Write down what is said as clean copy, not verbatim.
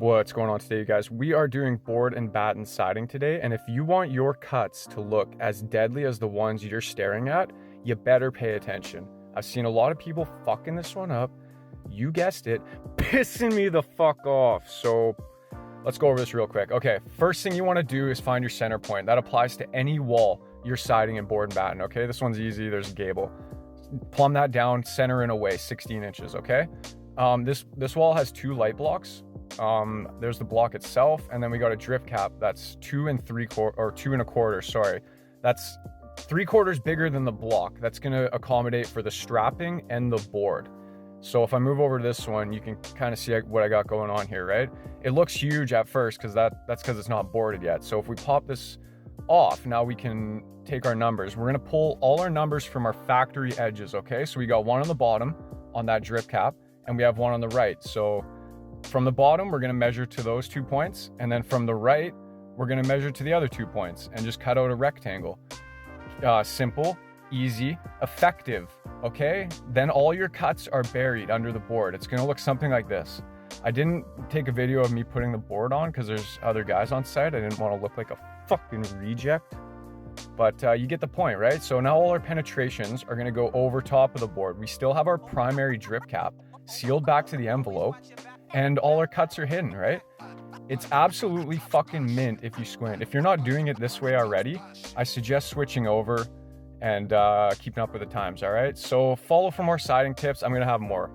What's going on today, you guys? We are doing board and batten siding today, and if you want your cuts to look as deadly as the ones you're staring at, you better pay attention. I've seen a lot of people fucking this one up. You guessed it, pissing me the fuck off. So let's go over this real quick. Okay, first thing you want to do is find your center point. That applies to any wall you're siding in board and batten, okay? This one's easy, there's a gable. Plumb that down, center and away, 16 inches, okay? This wall has two light blocks. There's the block itself, and then we got a drift cap that's 2 1/4, sorry. That's 3/4 bigger than the block. That's gonna accommodate for the strapping and the board. So if I move over to this one, you can kind of see what I got going on here, right? It looks huge at first because that's because it's not boarded yet. So if we pop this off, now we can take our numbers. We're gonna pull all our numbers from our factory edges, okay? So we got one on the bottom on that drip cap, and we have one on the right. So from the bottom, we're gonna measure to those 2 points, and then from the right, we're gonna measure to the other 2 points and just cut out a rectangle. Simple, easy, effective, okay? Then all your cuts are buried under the board. It's gonna look something like this. I didn't take a video of me putting the board on because there's other guys on site. I didn't want to look like a fucking reject, but you get the point, right? So now all our penetrations are gonna go over top of the board. We still have our primary drip cap sealed back to the envelope, and all our cuts are hidden, right? It's absolutely fucking mint if you squint. If you're not doing it this way already, I suggest switching over and keeping up with the times, all right? So follow for more siding tips. I'm gonna have more.